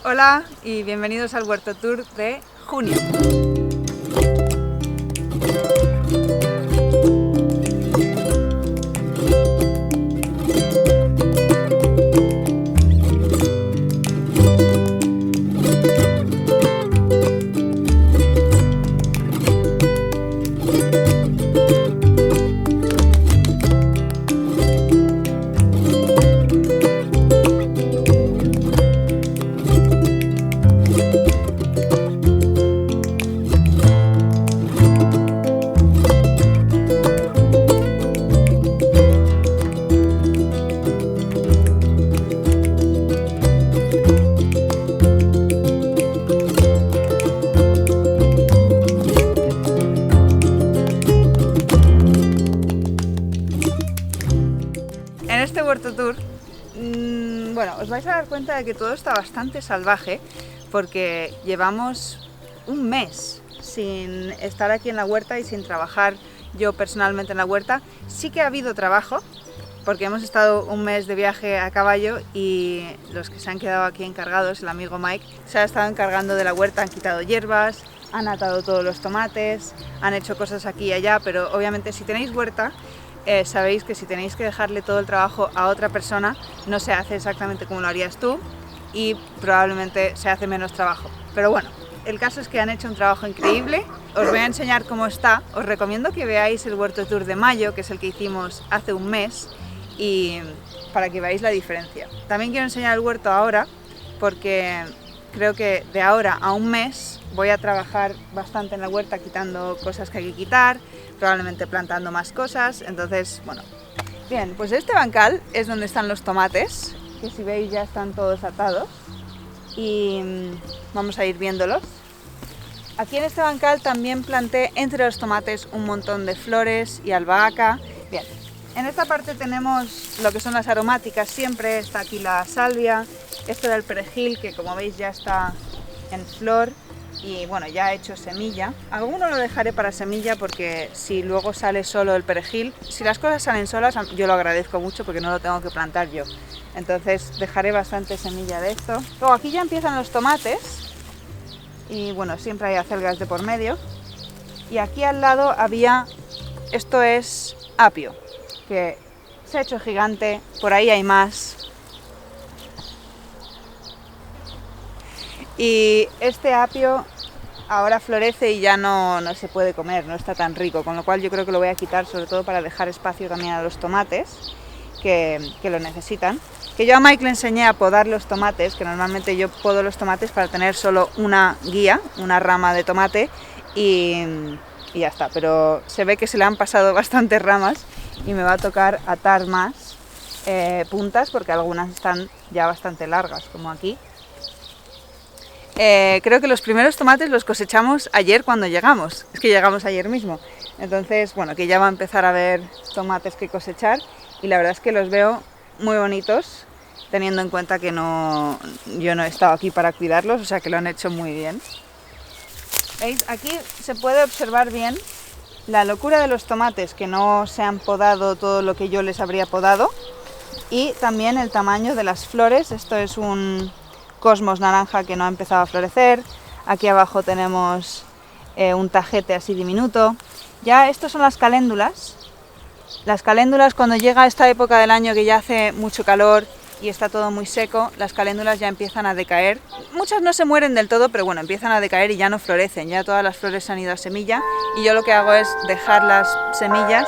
Hola y bienvenidos al Huerto Tour de junio. En este Huerto Tour, bueno, os vais a dar cuenta de que todo está bastante salvaje porque llevamos un mes sin estar aquí en la huerta y sin trabajar yo personalmente en la huerta. Sí que ha habido trabajo porque hemos estado un mes de viaje a caballo y los que se han quedado aquí encargados, el amigo Mike, se ha estado encargando de la huerta, han quitado hierbas, han atado todos los tomates, han hecho cosas aquí y allá, pero obviamente si tenéis huerta, sabéis que si tenéis que dejarle todo el trabajo a otra persona, no se hace exactamente como lo harías tú y probablemente se hace menos trabajo. Pero bueno, el caso es que han hecho un trabajo increíble. Os voy a enseñar cómo está. Os recomiendo que veáis el Huerto Tour de mayo, que es el que hicimos hace un mes, y para que veáis la diferencia. También quiero enseñar el huerto ahora, porque creo que de ahora a un mes voy a trabajar bastante en la huerta, quitando cosas que hay que quitar, probablemente plantando más cosas. Entonces, bueno, bien, pues este bancal es donde están los tomates, que si veis ya están todos atados y vamos a ir viéndolos. Aquí en este bancal también planté entre los tomates un montón de flores y albahaca. Bien, en esta parte tenemos lo que son las aromáticas, siempre está aquí la salvia, esto era el perejil que como veis ya está en flor y bueno, ya ha hecho semilla. Alguno lo dejaré para semilla porque si luego sale solo el perejil, si las cosas salen solas yo lo agradezco mucho porque no lo tengo que plantar yo. Entonces dejaré bastante semilla de esto. Luego aquí ya empiezan los tomates y bueno, siempre hay acelgas de por medio. Y aquí al lado había, esto es apio, que se ha hecho gigante, por ahí hay más. Y este apio ahora florece y ya no se puede comer, no está tan rico, con lo cual yo creo que lo voy a quitar, sobre todo para dejar espacio también a los tomates que lo necesitan. Que yo a Mike le enseñé a podar los tomates, que normalmente yo podo los tomates para tener solo una guía, una rama de tomate y ya está, pero se ve que se le han pasado bastantes ramas y me va a tocar atar más puntas porque algunas están ya bastante largas, como aquí. Creo que los primeros tomates los cosechamos ayer cuando llegamos, es que llegamos ayer mismo, entonces bueno, que ya va a empezar a haber tomates que cosechar y la verdad es que los veo muy bonitos, teniendo en cuenta que yo no he estado aquí para cuidarlos, o sea que lo han hecho muy bien. ¿Veis? Aquí se puede observar bien la locura de los tomates, que no se han podado todo lo que yo les habría podado, y también el tamaño de las flores. Esto es un cosmos naranja que no ha empezado a florecer. Aquí abajo tenemos un tajete así diminuto. Ya estos son las caléndulas. Las caléndulas, cuando llega esta época del año que ya hace mucho calor y está todo muy seco, las caléndulas ya empiezan a decaer. Muchas no se mueren del todo, pero bueno, empiezan a decaer y ya no florecen. Ya todas las flores se han ido a semilla y yo lo que hago es dejar las semillas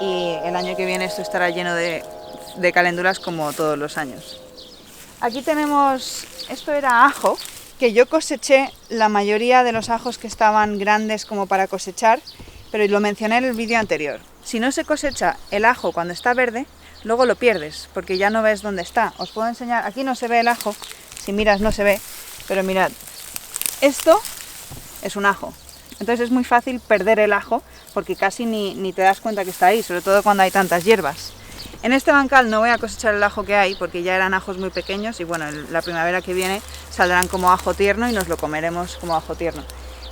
y el año que viene esto estará lleno de caléndulas como todos los años. Aquí tenemos, esto era ajo, que yo coseché la mayoría de los ajos que estaban grandes como para cosechar, pero lo mencioné en el vídeo anterior. Si no se cosecha el ajo cuando está verde, luego lo pierdes, porque ya no ves dónde está. Os puedo enseñar, aquí no se ve el ajo, si miras no se ve, pero mirad, esto es un ajo. Entonces es muy fácil perder el ajo, porque casi ni te das cuenta que está ahí, sobre todo cuando hay tantas hierbas. En este bancal no voy a cosechar el ajo que hay, porque ya eran ajos muy pequeños y bueno, la primavera que viene saldrán como ajo tierno y nos lo comeremos como ajo tierno.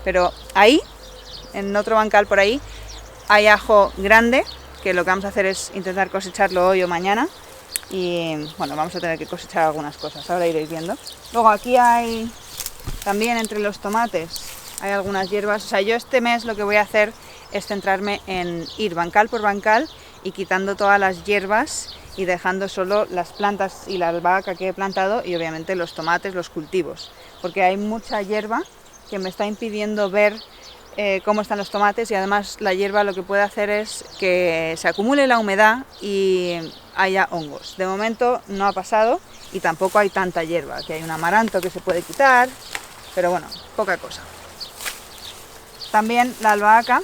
Pero ahí, en otro bancal por ahí, hay ajo grande, que lo que vamos a hacer es intentar cosecharlo hoy o mañana. y bueno, vamos a tener que cosechar algunas cosas, ahora iréis viendo. Luego aquí hay también entre los tomates, hay algunas hierbas. O sea, yo este mes lo que voy a hacer es centrarme en ir bancal por bancal y quitando todas las hierbas y dejando solo las plantas y la albahaca que he plantado y obviamente los tomates, los cultivos, porque hay mucha hierba que me está impidiendo ver cómo están los tomates, y además la hierba lo que puede hacer es que se acumule la humedad y haya hongos. De momento no ha pasado y tampoco hay tanta hierba, que hay un amaranto que se puede quitar, pero bueno, poca cosa. También la albahaca,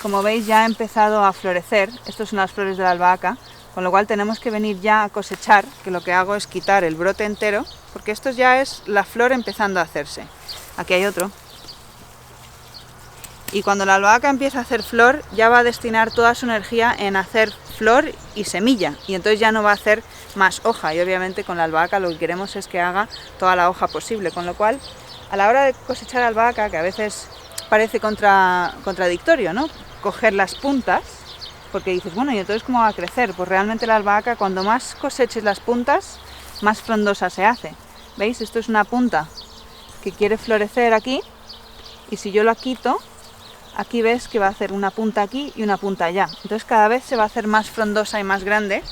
como veis, ya ha empezado a florecer. Estas son las flores de la albahaca, con lo cual tenemos que venir ya a cosechar, que lo que hago es quitar el brote entero, porque esto ya es la flor empezando a hacerse. Aquí hay otro. Y cuando la albahaca empieza a hacer flor, ya va a destinar toda su energía en hacer flor y semilla, y entonces ya no va a hacer más hoja, y obviamente con la albahaca lo que queremos es que haga toda la hoja posible, con lo cual a la hora de cosechar albahaca, que a veces parece contradictorio, ¿no? Coger las puntas, porque dices, bueno, ¿y entonces cómo va a crecer? Pues realmente la albahaca, cuando más coseches las puntas, más frondosa se hace. ¿Veis? Esto es una punta que quiere florecer aquí, y si yo la quito, aquí ves que va a hacer una punta aquí y una punta allá. Entonces cada vez se va a hacer más frondosa y más grande.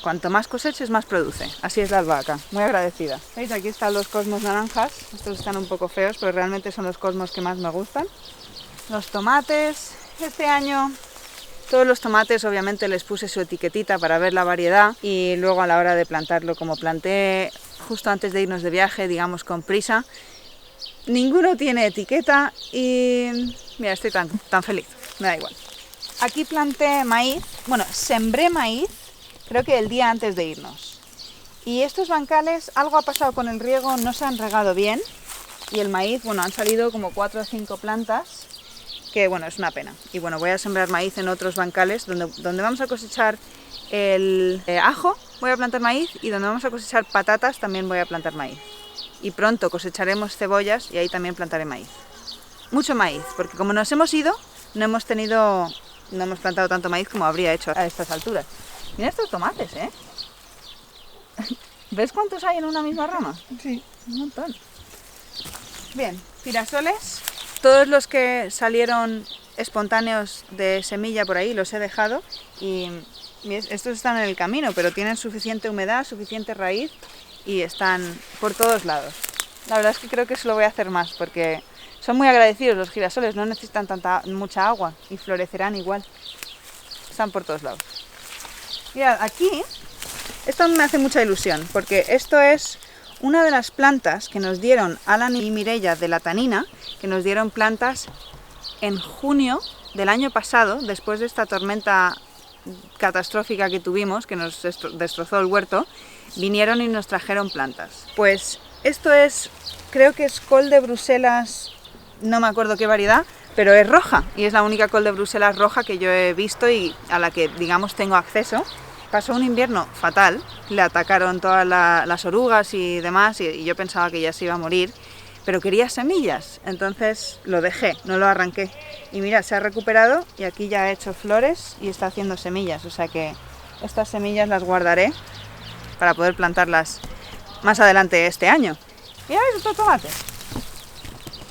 Cuanto más coseches, más produce. Así es la albahaca. Muy agradecida. ¿Veis? Aquí están los cosmos naranjas. Estos están un poco feos, pero realmente son los cosmos que más me gustan. Los tomates. Este año todos los tomates obviamente les puse su etiquetita para ver la variedad, y luego a la hora de plantarlo, como planté justo antes de irnos de viaje, digamos con prisa, ninguno tiene etiqueta y mira, estoy tan feliz, me da igual. Aquí planté maíz, bueno, sembré maíz, creo que el día antes de irnos. Y estos bancales, algo ha pasado con el riego, no se han regado bien. Y el maíz, bueno, han salido como 4 o 5 plantas, que bueno, es una pena. Y bueno, voy a sembrar maíz en otros bancales, donde vamos a cosechar el ajo, voy a plantar maíz, y donde vamos a cosechar patatas también voy a plantar maíz. Y pronto cosecharemos cebollas y ahí también plantaré maíz. Mucho maíz, porque como nos hemos ido, no hemos plantado tanto maíz como habría hecho a estas alturas. Mira estos tomates, ¿eh? ¿Ves cuántos hay en una misma rama? Sí. Un montón. Bien, girasoles. Todos los que salieron espontáneos de semilla por ahí los he dejado, y estos están en el camino, pero tienen suficiente humedad, suficiente raíz, y están por todos lados. La verdad es que creo que eso lo voy a hacer más, porque son muy agradecidos los girasoles, no necesitan mucha agua y florecerán igual. Están por todos lados. Mirad, aquí, esto me hace mucha ilusión, porque esto es una de las plantas que nos dieron Alan y Mireia de la Tanina, que nos dieron plantas en junio del año pasado, después de esta tormenta catastrófica que tuvimos, que nos destrozó el huerto. Vinieron y nos trajeron plantas. Pues esto es, creo que es col de Bruselas, no me acuerdo qué variedad, pero es roja, y es la única col de Bruselas roja que yo he visto y a la que, digamos, tengo acceso. Pasó un invierno fatal, le atacaron todas las orugas y demás, y yo pensaba que ya se iba a morir, pero quería semillas, entonces lo dejé, no lo arranqué. Y mira, se ha recuperado y aquí ya ha hecho flores y está haciendo semillas, o sea que estas semillas las guardaré para poder plantarlas más adelante este año. Mira estos tomates.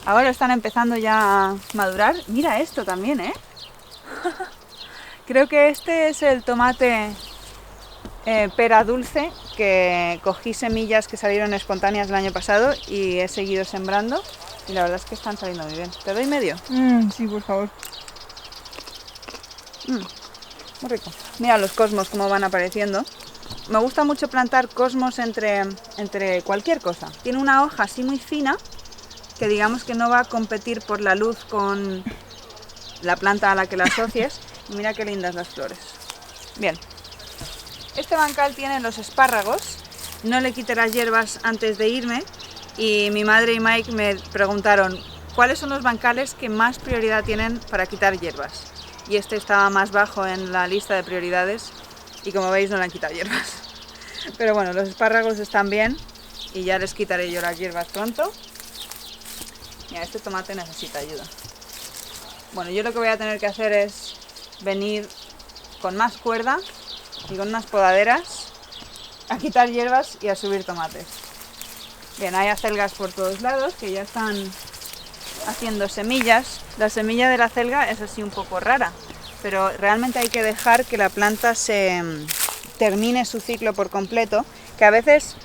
Ahora están empezando ya a madurar. Mira esto también, ¿eh? Creo que este es el tomate pera dulce, que cogí semillas que salieron espontáneas el año pasado y he seguido sembrando, y la verdad es que están saliendo muy bien. ¿Te doy medio? Sí, por favor. Muy rico. Mira los cosmos cómo van apareciendo. Me gusta mucho plantar cosmos entre cualquier cosa. Tiene una hoja así muy fina, que digamos que no va a competir por la luz con la planta a la que la asocies. Y mira qué lindas las flores. Bien. Este bancal tiene los espárragos. No le quité las hierbas antes de irme, y mi madre y Mike me preguntaron cuáles son los bancales que más prioridad tienen para quitar hierbas. Y este estaba más bajo en la lista de prioridades, y como veis no le han quitado hierbas. Pero bueno, los espárragos están bien y ya les quitaré yo las hierbas pronto. Mira, este tomate necesita ayuda. Bueno, yo lo que voy a tener que hacer es venir con más cuerda y con unas podaderas a quitar hierbas y a subir tomates. Bien, hay acelgas por todos lados que ya están haciendo semillas. La semilla de la acelga es así un poco rara, pero realmente hay que dejar que la planta se termine su ciclo por completo, que a veces,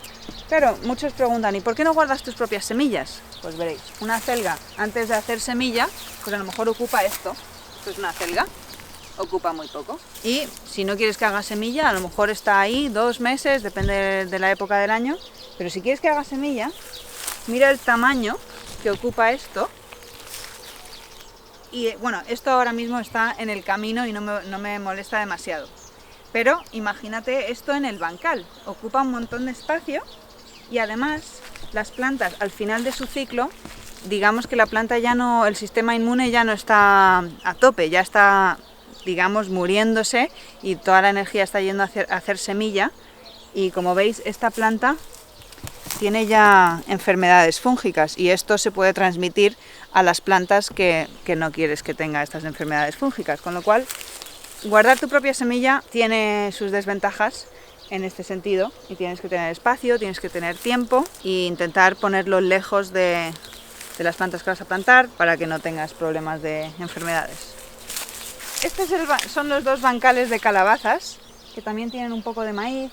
claro, muchos preguntan, ¿y por qué no guardas tus propias semillas? Pues veréis, una acelga antes de hacer semilla, pues a lo mejor ocupa esto es una acelga, ocupa muy poco. Y si no quieres que haga semilla, a lo mejor está ahí 2 meses, depende de la época del año, pero si quieres que haga semilla, mira el tamaño que ocupa esto. Y bueno, esto ahora mismo está en el camino y no me molesta demasiado. Pero imagínate esto en el bancal, ocupa un montón de espacio y además las plantas al final de su ciclo, digamos que la planta ya no, el sistema inmune ya no está a tope, ya está, digamos, muriéndose y toda la energía está yendo a hacer semilla. Y como veis, esta planta tiene ya enfermedades fúngicas y esto se puede transmitir a las plantas que no quieres que tenga estas enfermedades fúngicas, con lo cual guardar tu propia semilla tiene sus desventajas en este sentido y tienes que tener espacio, tienes que tener tiempo e intentar ponerlo lejos de las plantas que vas a plantar para que no tengas problemas de enfermedades. Estos son los 2 bancales de calabazas que también tienen un poco de maíz.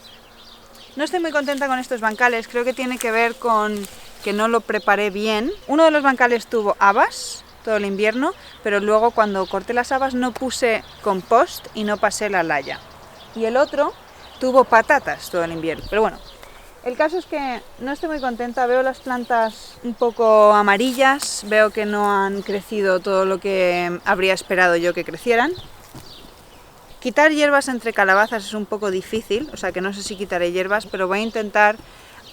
No estoy muy contenta con estos bancales, creo que tiene que ver con que no lo preparé bien. Uno de los bancales tuvo habas todo el invierno, pero luego cuando corté las habas no puse compost y no pasé la laya. Y el otro tuvo patatas todo el invierno, pero bueno. El caso es que no estoy muy contenta, veo las plantas un poco amarillas, veo que no han crecido todo lo que habría esperado yo que crecieran. Quitar hierbas entre calabazas es un poco difícil, o sea que no sé si quitaré hierbas, pero voy a intentar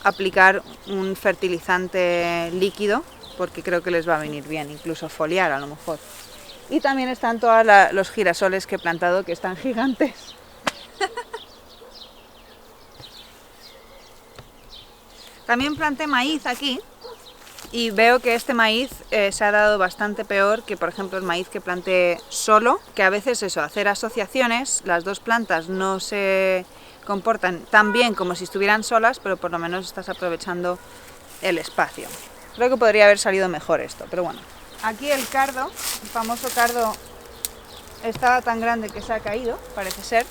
aplicar un fertilizante líquido, porque creo que les va a venir bien, incluso foliar a lo mejor. Y también están todos los girasoles que he plantado, que están gigantes. También planté maíz aquí y veo que este maíz se ha dado bastante peor que, por ejemplo, el maíz que planté solo, que a veces eso, hacer asociaciones, las 2 plantas no se comportan tan bien como si estuvieran solas, pero por lo menos estás aprovechando el espacio. Creo que podría haber salido mejor esto, pero bueno. Aquí el cardo, el famoso cardo, estaba tan grande que se ha caído, parece ser,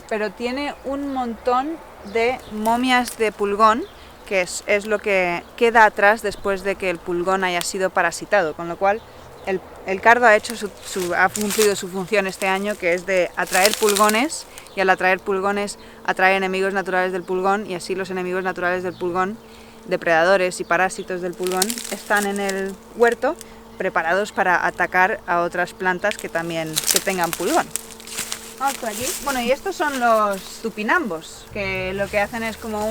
pero tiene un montón de momias de pulgón, que es lo que queda atrás después de que el pulgón haya sido parasitado, con lo cual el cardo ha cumplido su función este año, que es de atraer pulgones, y al atraer pulgones atrae enemigos naturales del pulgón, y así los enemigos naturales del pulgón, depredadores y parásitos del pulgón, están en el huerto preparados para atacar a otras plantas que tengan pulgón. Vamos por aquí. Bueno, y estos son los tupinambos, que lo que hacen es como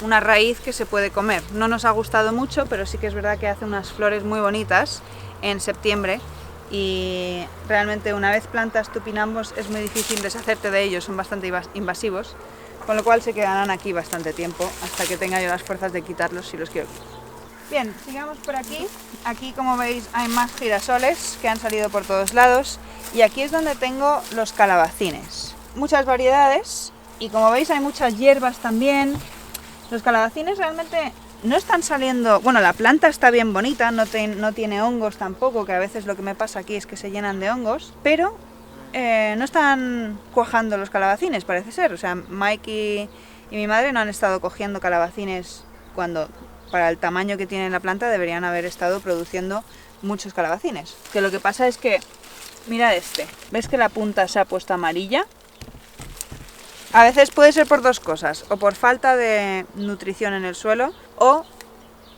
una raíz que se puede comer. No nos ha gustado mucho, pero sí que es verdad que hace unas flores muy bonitas en septiembre y realmente una vez plantas tupinambos es muy difícil deshacerte de ellos, son bastante invasivos, con lo cual se quedarán aquí bastante tiempo hasta que tenga yo las fuerzas de quitarlos si los quiero. Bien, sigamos por aquí. Aquí, como veis, hay más girasoles que han salido por todos lados y aquí es donde tengo los calabacines. Muchas variedades y como veis hay muchas hierbas también. Los calabacines realmente no están saliendo... Bueno, la planta está bien bonita, no tiene hongos tampoco, que a veces lo que me pasa aquí es que se llenan de hongos, pero no están cuajando los calabacines, parece ser. O sea, Mike y mi madre no han estado cogiendo calabacines cuando, para el tamaño que tiene la planta, deberían haber estado produciendo muchos calabacines. Que lo que pasa es que, mira este, ¿ves que la punta se ha puesto amarilla? A veces puede ser por 2 cosas, o por falta de nutrición en el suelo, o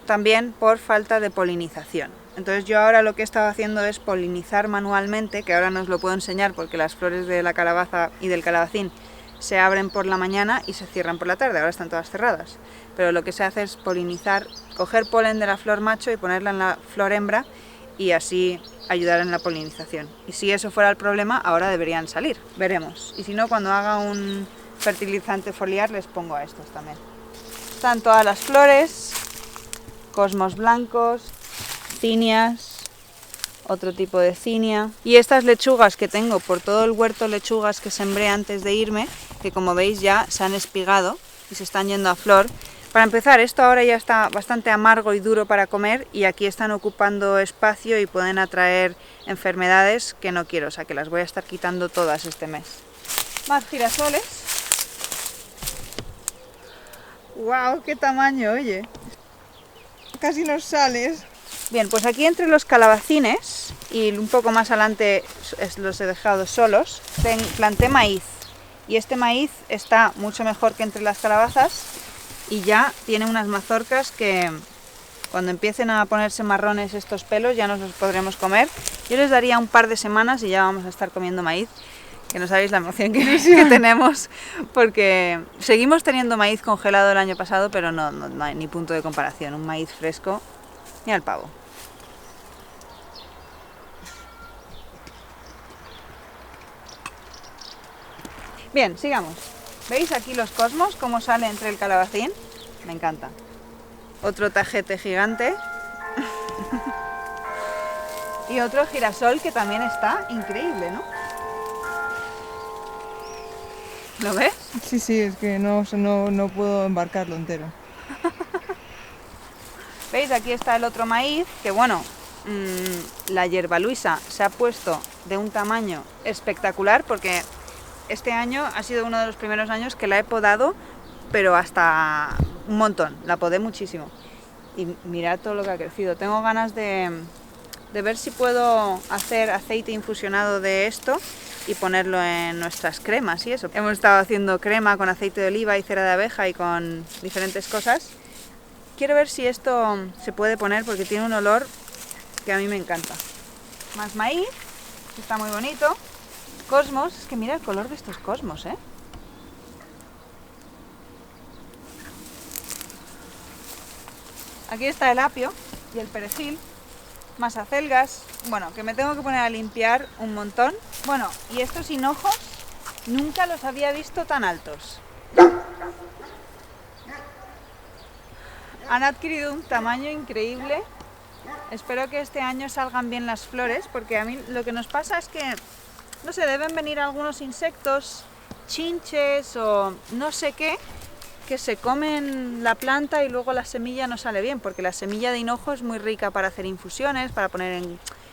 también por falta de polinización. Entonces yo ahora lo que he estado haciendo es polinizar manualmente, que ahora no os lo puedo enseñar porque las flores de la calabaza y del calabacín se abren por la mañana y se cierran por la tarde, ahora están todas cerradas. Pero lo que se hace es polinizar, coger polen de la flor macho y ponerla en la flor hembra y así ayudar en la polinización. Y si eso fuera el problema, ahora deberían salir, veremos. Y si no, cuando haga un fertilizante foliar les pongo a estos también. Están todas las flores, cosmos blancos, cinias, otro tipo de cinia. Y estas lechugas que tengo por todo el huerto, lechugas que sembré antes de irme, que como veis ya se han espigado y se están yendo a flor. Para empezar, esto ahora ya está bastante amargo y duro para comer y aquí están ocupando espacio y pueden atraer enfermedades que no quiero, o sea que las voy a estar quitando todas este mes. Más girasoles. ¡Wow! ¡Qué tamaño, oye! Casi nos sales. Bien, pues aquí entre los calabacines y un poco más adelante los he dejado solos, planté maíz. Y este maíz está mucho mejor que entre las calabazas y ya tiene unas mazorcas que cuando empiecen a ponerse marrones estos pelos ya nos los podremos comer. Yo les daría un par de semanas y ya vamos a estar comiendo maíz, que no sabéis la emoción que tenemos, porque seguimos teniendo maíz congelado el año pasado, pero no hay ni punto de comparación. Un maíz fresco, mira el pavo. Bien, sigamos. ¿Veis aquí los cosmos, cómo sale entre el calabacín? Me encanta. Otro tajete gigante. Y otro girasol que también está increíble, ¿no? ¿Lo ves? Sí, es que no puedo embarcarlo entero. ¿Veis? Aquí está el otro maíz, que bueno, la hierbaluisa se ha puesto de un tamaño espectacular porque este año ha sido uno de los primeros años que la he podado, pero hasta un montón, la podé muchísimo. Y mirad todo lo que ha crecido. Tengo ganas de ver si puedo hacer aceite infusionado de esto y ponerlo en nuestras cremas y eso. Hemos estado haciendo crema con aceite de oliva y cera de abeja y con diferentes cosas. Quiero ver si esto se puede poner porque tiene un olor que a mí me encanta. Más maíz, que está muy bonito. Cosmos, es que mira el color de estos cosmos, ¿eh? Aquí está el apio y el perejil, más acelgas, bueno, que me tengo que poner a limpiar un montón. Bueno, y estos hinojos nunca los había visto tan altos. Han adquirido un tamaño increíble. Espero que este año salgan bien las flores, porque a mí lo que nos pasa es que no sé, deben venir algunos insectos, chinches o no sé qué, que se comen la planta y luego la semilla no sale bien, porque la semilla de hinojo es muy rica para hacer infusiones, para poner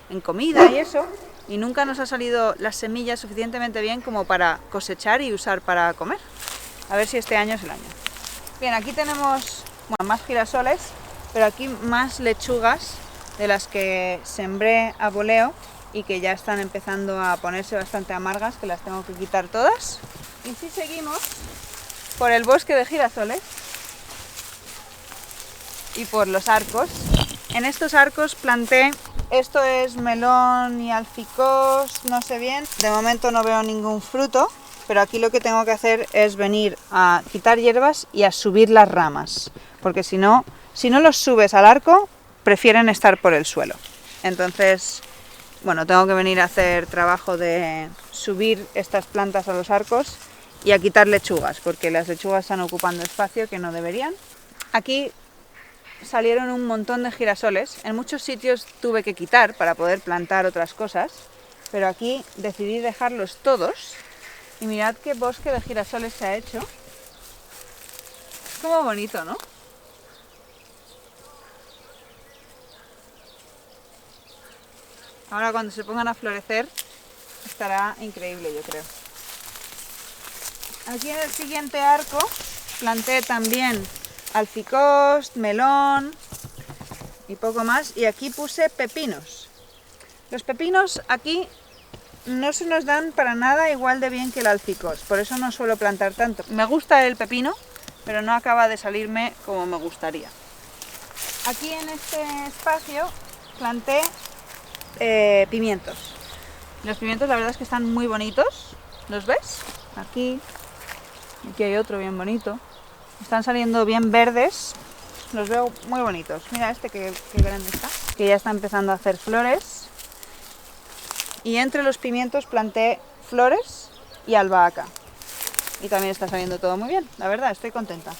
en comida y eso, y nunca nos ha salido las semillas suficientemente bien como para cosechar y usar para comer. A ver si este año es el año. Bien, aquí tenemos más girasoles, pero aquí más lechugas de las que sembré a voleo y que ya están empezando a ponerse bastante amargas, que las tengo que quitar todas. Y si seguimos por el bosque de girasoles y por los arcos. En estos arcos planté, esto es melón y alficós, no sé bien, de momento no veo ningún fruto, pero aquí lo que tengo que hacer es venir a quitar hierbas y a subir las ramas, porque si no los subes al arco, prefieren estar por el suelo. Entonces, bueno, tengo que venir a hacer trabajo de subir estas plantas a los arcos y a quitar lechugas, porque las lechugas están ocupando espacio que no deberían. Aquí salieron un montón de girasoles. En muchos sitios tuve que quitar para poder plantar otras cosas, pero aquí decidí dejarlos todos. Y mirad qué bosque de girasoles se ha hecho. Es como bonito, ¿no? Ahora cuando se pongan a florecer estará increíble, yo creo. Aquí en el siguiente arco planté también alficós, melón y poco más. Y aquí puse pepinos. Los pepinos aquí no se nos dan para nada igual de bien que el alficós, por eso no suelo plantar tanto. Me gusta el pepino, pero no acaba de salirme como me gustaría. Aquí en este espacio planté pimientos. Los pimientos la verdad es que están muy bonitos. ¿Los ves? Aquí hay otro bien bonito. Están saliendo bien verdes. Los veo muy bonitos. Mira este que grande está. Que ya está empezando a hacer flores. Y entre los pimientos planté flores y albahaca. Y también está saliendo todo muy bien. La verdad, estoy contenta.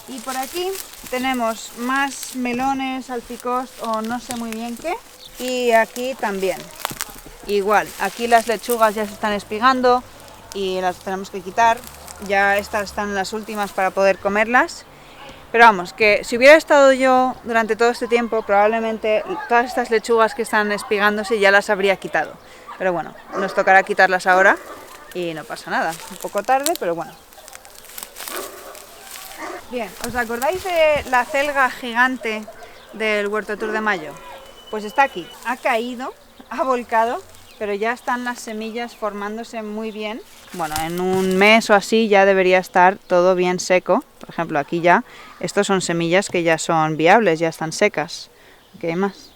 Y por aquí tenemos más melones, alficós o no sé muy bien qué. Y aquí también. Igual, aquí las lechugas ya se están espigando. y las tenemos que quitar. Ya estas están las últimas para poder comerlas. Pero vamos, que si hubiera estado yo durante todo este tiempo, probablemente todas estas lechugas que están espigándose ya las habría quitado. Pero bueno, nos tocará quitarlas ahora y no pasa nada. Un poco tarde, pero bueno. Bien, ¿os acordáis de la celga gigante del Huerto Tour de Mayo? Pues está aquí. Ha caído, ha volcado, pero ya están las semillas formándose muy bien. Bueno, en un mes o así ya debería estar todo bien seco. Por ejemplo, aquí ya, estos son semillas que ya son viables, ya están secas. Aquí hay más.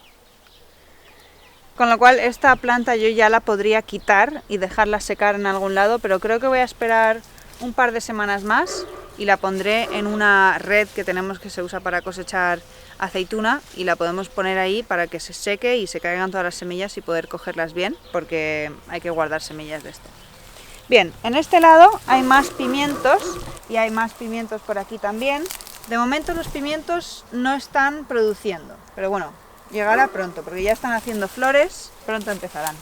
Con lo cual esta planta yo ya la podría quitar y dejarla secar en algún lado, pero creo que voy a esperar un par de semanas más y la pondré en una red que tenemos que se usa para cosechar aceituna y la podemos poner ahí para que se seque y se caigan todas las semillas y poder cogerlas bien, porque hay que guardar semillas de esto. Bien, en este lado hay más pimientos y hay más pimientos por aquí también. De momento los pimientos no están produciendo, pero bueno, llegará pronto porque ya están haciendo flores, pronto empezarán.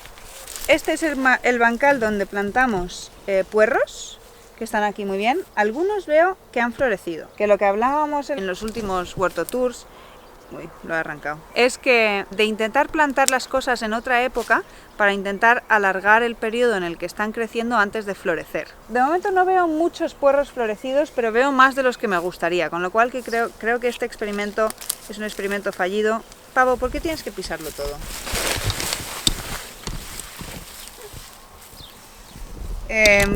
Este es el bancal donde plantamos puerros, que están aquí muy bien. Algunos veo que han florecido, que lo que hablábamos en los últimos Huerto Tours, lo he arrancado, es que de intentar plantar las cosas en otra época para intentar alargar el periodo en el que están creciendo antes de florecer. De momento no veo muchos puerros florecidos, pero veo más de los que me gustaría, con lo cual que creo que este experimento es un experimento fallido. Pavo, ¿por qué tienes que pisarlo todo?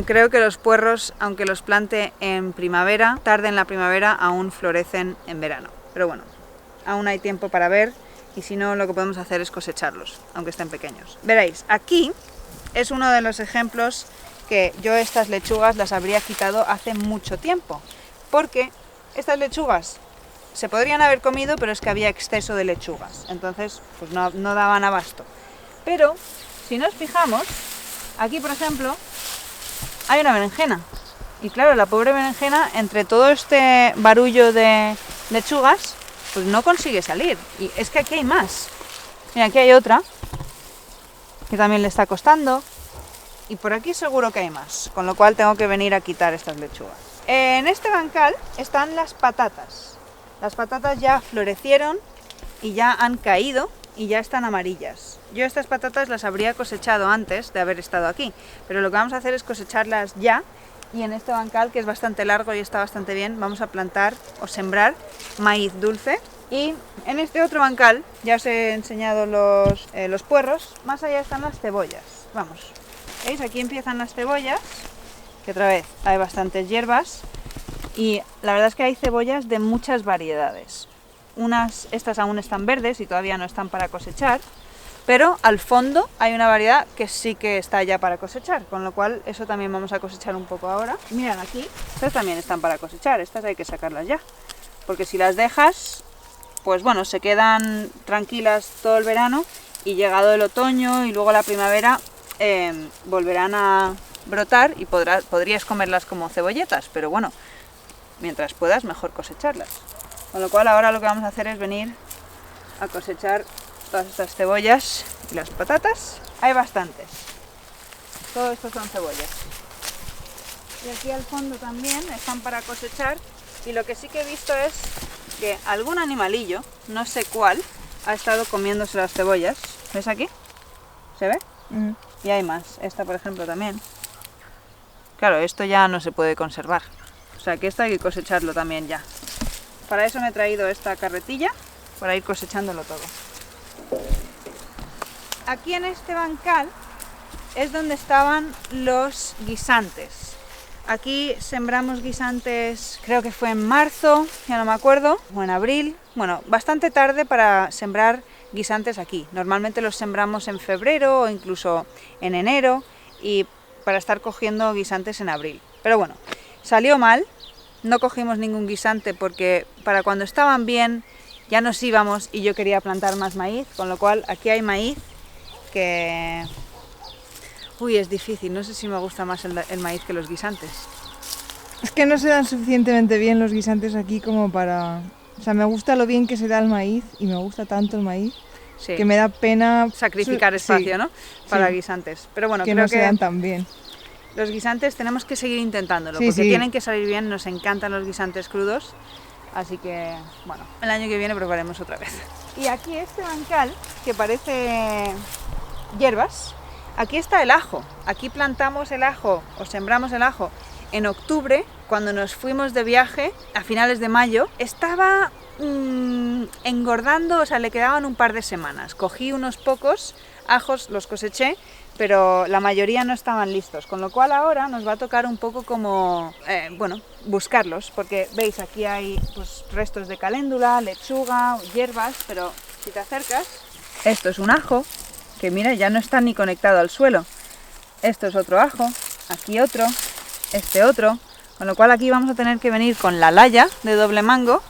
Creo que los puerros, aunque los plante en primavera, tarde en la primavera, aún florecen en verano. Pero bueno, aún hay tiempo para ver y si no, lo que podemos hacer es cosecharlos, aunque estén pequeños. Veréis, aquí es uno de los ejemplos que yo estas lechugas las habría quitado hace mucho tiempo, porque estas lechugas se podrían haber comido, pero es que había exceso de lechugas, entonces pues no daban abasto. Pero si nos fijamos, aquí por ejemplo hay una berenjena, y claro, la pobre berenjena, entre todo este barullo de lechugas, pues no consigue salir. Y es que aquí hay más. Mira, aquí hay otra que también le está costando, y por aquí seguro que hay más, con lo cual tengo que venir a quitar estas lechugas. En este bancal están las patatas. Las patatas ya florecieron y ya han caído y ya están amarillas. Yo estas patatas las habría cosechado antes de haber estado aquí, pero lo que vamos a hacer es cosecharlas ya, y en este bancal, que es bastante largo y está bastante bien, vamos a plantar o sembrar maíz dulce. Y en este otro bancal, ya os he enseñado los puerros, más allá están las cebollas. Vamos, ¿veis? Aquí empiezan las cebollas, que otra vez hay bastantes hierbas, y la verdad es que hay cebollas de muchas variedades. Estas aún están verdes y todavía no están para cosechar, pero al fondo hay una variedad que sí que está ya para cosechar, con lo cual eso también vamos a cosechar un poco ahora. Mirad aquí, estas también están para cosechar, estas hay que sacarlas ya, porque si las dejas, pues bueno, se quedan tranquilas todo el verano y llegado el otoño y luego la primavera volverán a brotar y podrías comerlas como cebolletas, pero bueno, mientras puedas mejor cosecharlas. Con lo cual ahora lo que vamos a hacer es venir a cosechar todas estas cebollas y las patatas. Hay bastantes. Todo esto son cebollas. Y aquí al fondo también están para cosechar. Y lo que sí que he visto es que algún animalillo, no sé cuál, ha estado comiéndose las cebollas. ¿Ves aquí? ¿Se ve? Y hay más. Esta, por ejemplo, también. Claro, esto ya no se puede conservar. O sea que esto hay que cosecharlo también ya. Para eso me he traído esta carretilla, para ir cosechándolo todo. Aquí en este bancal es donde estaban los guisantes. Aquí sembramos guisantes, creo que fue en marzo, ya no me acuerdo, o en abril. Bueno, bastante tarde para sembrar guisantes aquí. Normalmente los sembramos en febrero o incluso en enero, y para estar cogiendo guisantes en abril. Pero bueno, salió mal, no cogimos ningún guisante porque para cuando estaban bien ya nos íbamos y yo quería plantar más maíz, con lo cual aquí hay maíz que... Uy, es difícil, no sé si me gusta más el maíz que los guisantes. Es que no se dan suficientemente bien los guisantes aquí como para... O sea, me gusta lo bien que se da el maíz y me gusta tanto el maíz, sí, que me da pena... sacrificar espacio, sí, ¿no? Para sí, guisantes. Pero bueno, que creo no se dan tan bien. los guisantes tenemos que seguir intentándolo, Sí, porque sí. tienen que salir bien, nos encantan los guisantes crudos, así que, bueno, el año que viene probaremos otra vez. Y aquí este bancal, que parece hierbas, aquí está el ajo, aquí plantamos el ajo, o sembramos el ajo en octubre, cuando nos fuimos de viaje, a finales de mayo, estaba engordando, o sea, le quedaban un par de semanas. Cogí unos pocos ajos, los coseché, pero la mayoría no estaban listos, con lo cual ahora nos va a tocar un poco como, bueno, buscarlos, porque veis, aquí hay pues, restos de caléndula, lechuga, hierbas, pero si te acercas, esto es un ajo, que mira, ya no está ni conectado al suelo. Esto es otro ajo, aquí otro, este otro, con lo cual aquí vamos a tener que venir con la laya de doble mango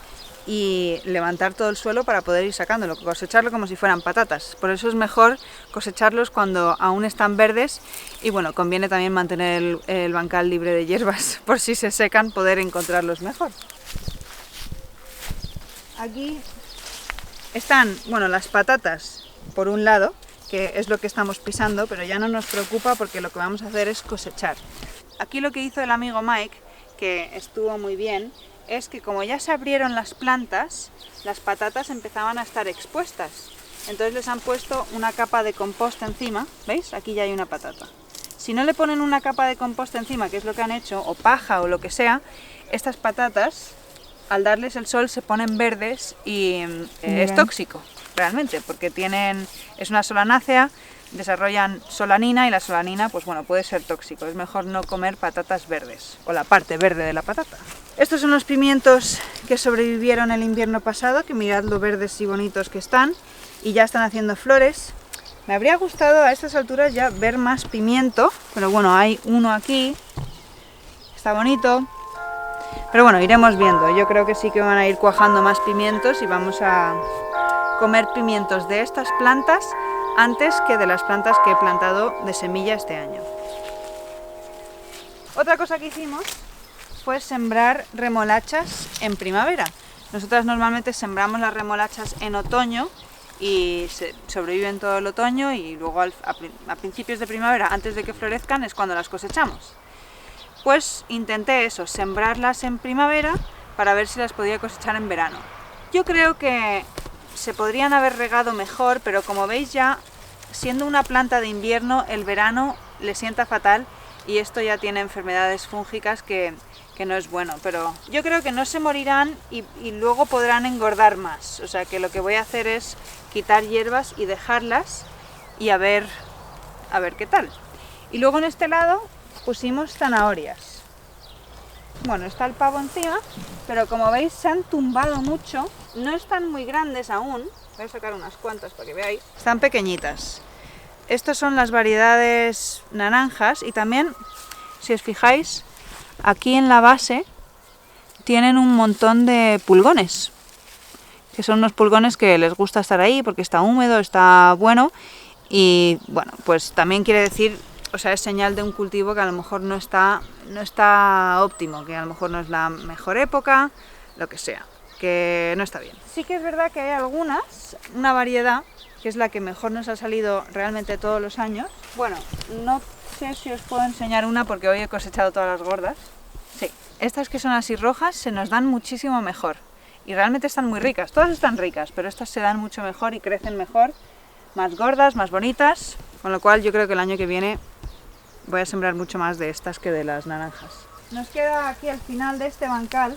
y levantar todo el suelo para poder ir sacándolo, cosecharlo como si fueran patatas. Por eso es mejor cosecharlos cuando aún están verdes y bueno, conviene también mantener el bancal libre de hierbas por si se secan, poder encontrarlos mejor. Aquí están, bueno, las patatas por un lado, que es lo que estamos pisando, pero ya no nos preocupa porque lo que vamos a hacer es cosechar. Aquí lo que hizo el amigo Mike, que estuvo muy bien, es que como ya se abrieron las plantas, las patatas empezaban a estar expuestas. Entonces les han puesto una capa de compost encima, ¿veis? Aquí ya hay una patata. Si no le ponen una capa de compost encima, que es lo que han hecho, o paja o lo que sea, estas patatas, al darles el sol, se ponen verdes y es tóxico, realmente, porque es una solanácea, desarrollan solanina y la solanina, pues bueno, puede ser tóxico. Es mejor no comer patatas verdes, o la parte verde de la patata. Estos son los pimientos que sobrevivieron el invierno pasado, que mirad lo verdes y bonitos que están, y ya están haciendo flores. Me habría gustado a estas alturas ya ver más pimiento, pero bueno, hay uno aquí, está bonito. Pero bueno, iremos viendo. Yo creo que sí que van a ir cuajando más pimientos y vamos a comer pimientos de estas plantas antes que de las plantas que he plantado de semilla este año. Otra cosa que hicimos fue sembrar remolachas en primavera. Nosotras normalmente sembramos las remolachas en otoño y sobreviven todo el otoño y luego a principios de primavera, antes de que florezcan, es cuando las cosechamos. Pues intenté eso, sembrarlas en primavera para ver si las podía cosechar en verano. Yo creo que se podrían haber regado mejor, pero como veis ya, siendo una planta de invierno, el verano le sienta fatal y esto ya tiene enfermedades fúngicas que no es bueno. Pero yo creo que no se morirán y luego podrán engordar más. O sea que lo que voy a hacer es quitar hierbas y dejarlas y a ver qué tal. Y luego en este lado pusimos zanahorias. Bueno, está el pavo encima, pero como veis se han tumbado mucho, no están muy grandes aún. Voy a sacar unas cuantas para que veáis. Están pequeñitas. Estas son las variedades naranjas y también, si os fijáis, aquí en la base tienen un montón de pulgones, que son unos pulgones que les gusta estar ahí porque está húmedo, está bueno y bueno, pues también quiere decir, o sea, es señal de un cultivo que a lo mejor no está óptimo, que a lo mejor no es la mejor época, lo que sea, que no está bien. Sí que es verdad que hay algunas, una variedad, que es la que mejor nos ha salido realmente todos los años. Bueno, no sé si os puedo enseñar una porque hoy he cosechado todas las gordas. Sí, estas que son así rojas se nos dan muchísimo mejor y realmente están muy ricas, todas están ricas, pero estas se dan mucho mejor y crecen mejor, más gordas, más bonitas, con lo cual yo creo que el año que viene voy a sembrar mucho más de estas que de las naranjas. Nos queda aquí al final de este bancal,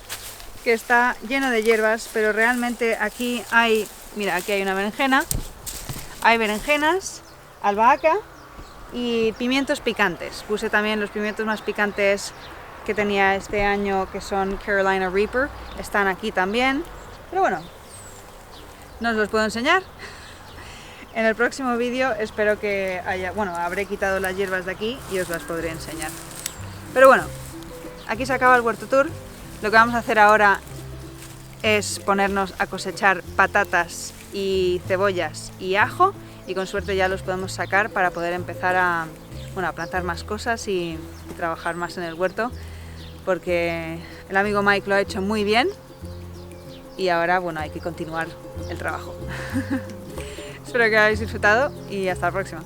que está lleno de hierbas, pero realmente aquí hay, mira, aquí hay una berenjena, hay berenjenas, albahaca y pimientos picantes. Puse también los pimientos más picantes que tenía este año, que son Carolina Reaper, están aquí también, pero bueno, no os los puedo enseñar. En el próximo vídeo espero que habré quitado las hierbas de aquí y os las podré enseñar. Pero bueno, aquí se acaba el huerto tour. Lo que vamos a hacer ahora es ponernos a cosechar patatas y cebollas y ajo y con suerte ya los podemos sacar para poder empezar a plantar más cosas y trabajar más en el huerto, porque el amigo Mike lo ha hecho muy bien y ahora hay que continuar el trabajo. Espero que hayáis disfrutado y hasta la próxima.